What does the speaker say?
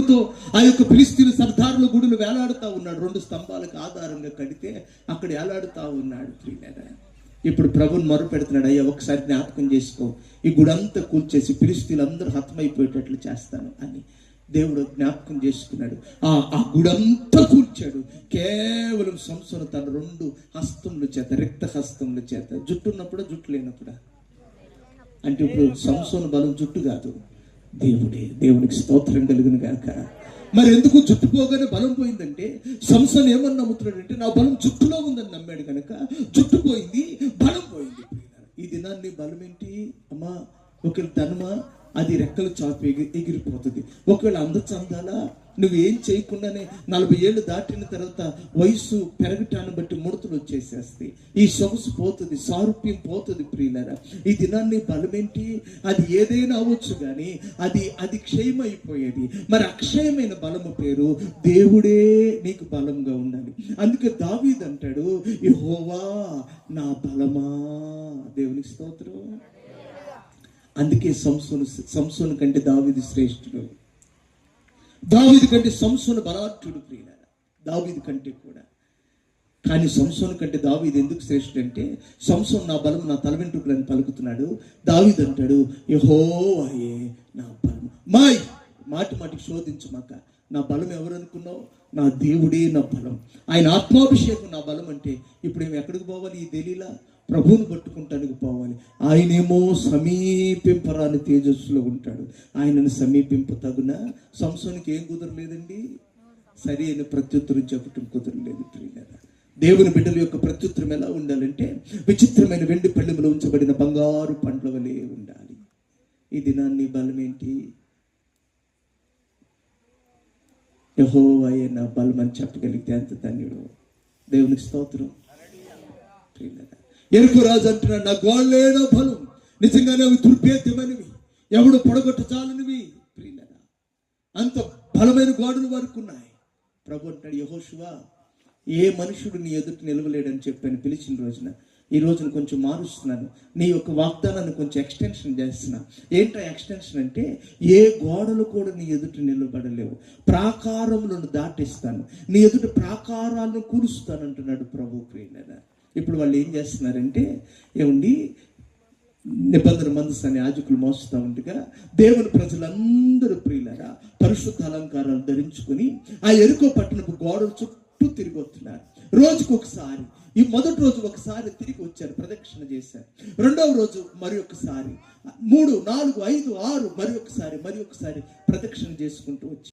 తో ఆ యొక్క ఫిలిష్తీయుల సర్దారుల గుడిని వేలాడుతూ ఉన్నాడు. 2 స్తంభాలకు ఆధారంగా కడితే అక్కడ వేలాడుతూ ఉన్నాడు. ఇప్పుడు ప్రభుని మొర పెడుతున్నాడు, అయ్యా ఒకసారి జ్ఞాపకం చేసుకో, ఈ గుడి అంతా కూల్చేసి ఫిలిష్తీయులు అందరూ హతమైపోయేటట్లు చేస్తాను అని దేవుడు జ్ఞాపకం చేసుకున్నాడు. ఆ గుడంతా కూల్చాడు. కేవలం సంసోను తన 2 హస్తముల చేత, రక్త హస్తముల చేత, జుట్టు ఉన్నప్పుడు జుట్టు లేనప్పుడు, అంటే ఇప్పుడు సంసోను బలం జుట్టు కాదు, దేవుడే. దేవునికి స్తోత్రం కలుగును గాక. మరి ఎందుకు జుట్టు పోగానే బలం పోయిందంటే, సంసోను ఏమని నమ్ముతున్నాడంటే నా బలం జుట్టులో ఉందని నమ్మాడు కనుక జుట్టు పోయింది, బలం పోయింది. ఈ దినాన్ని బలం ఏంటి అమ్మా? ఒకవేళ ధనమా, అది రెక్కలు చాపి ఎగిరిపోతుంది. ఒకవేళ అందచందాలా, నువ్వేం చేయకుండానే 40 ఏళ్ళు దాటిన తర్వాత వయసు పెరగటాన్ని బట్టి ముడతలు వచ్చేసేస్తాయి. ఈ సొగసు పోతుంది, సారూప్యం పోతుంది. ప్రియులారా, ఈ దినాన్ని బలమేంటి? అది ఏదైనా అవ్వచ్చు కానీ అది క్షయమైపోయేది. మరి అక్షయమైన బలము పేరు దేవుడే నీకు బలంగా ఉండాలి. అందుకే దావీదు అంటాడు, యెహోవా నా బలమా. దేవునికి స్తోత్రం. అందుకే సంసోను కంటే దావీదు శ్రేష్ఠుడు. దావీదు కంటే సంసోను బలాఢ్యుడు. ప్రియులారా, దావీదు కంటే కూడా. కానీ సంసోను కంటే దావీదు ఎందుకు శ్రేష్ఠుడు అంటే, సంసోను నా బలం నా తల వెంట్రుకలని పలుకుతున్నాడు. దావీదు అంటాడు, యెహోవాయే నా బలం. మాటికి శోధించమాక. నా బలం ఎవరు అనుకున్నావు? నా దేవుడే నా బలం. ఆయన ఆత్మాభిషేకం నా బలం. అంటే ఇప్పుడు ఏమి ఎక్కడికి పోవాలి? ఈ దెలీలా ప్రభువును పట్టుకుంటానికి పోవాలి. ఆయనేమో సమీపింపరాని తేజస్సులో ఉంటాడు. ఆయనను సమీపింప తగున. సంసోనికి ఏం కుదరలేదండి? సరి అయిన ప్రత్యుత్తరం చెప్పటం కుదరలేదు. ప్రియులారా, దేవుని బిడ్డల యొక్క ప్రత్యుత్తరం ఎలా ఉండాలంటే, విచిత్రమైన వెండి పళ్ళెములో ఉంచబడిన బంగారు పండ్ల వలె ఉండాలి. ఈ దినాన్ని బలమేంటి? యెహోవాయే నా బలం అని చెప్పగలిగితే అంత ధన్యుడు. దేవునికి స్తోత్రం. ప్రియులారా, ఎరుకు రాజు అంటున్నాడు, నా గోళ్ళే నా బలం. నిజంగానే అవి దుర్భేద్యమైనవి, ఎవడు పొడగొట్ట చాలనివి. ప్రియులారా, అంత బలమైన గోడలు వరకు ఉన్నాయి. ప్రభు అంటాడు, యెహోషువా, ఏ మనుషుడు నీ ఎదుట నిలవలేడని చెప్పాను పిలిచిన రోజున. ఈ రోజున కొంచెం మారుస్తున్నాను, నీ యొక్క వాగ్దానాన్ని కొంచెం ఎక్స్టెన్షన్ చేస్తున్నా. ఏంటో ఎక్స్టెన్షన్ అంటే, ఏ గోడలు కూడా నీ ఎదుట నిలబడలేవు, ప్రాకారములను దాటిస్తాను, నీ ఎదుట ప్రాకారాలను కూలుస్తాను అంటున్నాడు ప్రభు. ప్రియులారా, ఇప్పుడు వాళ్ళు ఏం చేస్తున్నారంటే, ఏమండి, నిబంధన మందసాన్ని యాజకులు మోస్తూ ఉండగా దేవుని ప్రజలందరూ ప్రియులారా పరిశుద్ధ అలంకారాలు ధరించుకుని ఆ ఎరుకో పట్టణపు గోడలు చుట్టూ తిరిగి వస్తున్నారు. రోజుకు ఒకసారి. ఈ మొదటి రోజు ఒకసారి తిరిగి వచ్చారు, ప్రదక్షిణ చేశారు. రెండవ రోజు మరి ఒకసారి, 3, 4, 5, 6 మరి ఒకసారి ప్రదక్షిణ చేసుకుంటూ వచ్చారు.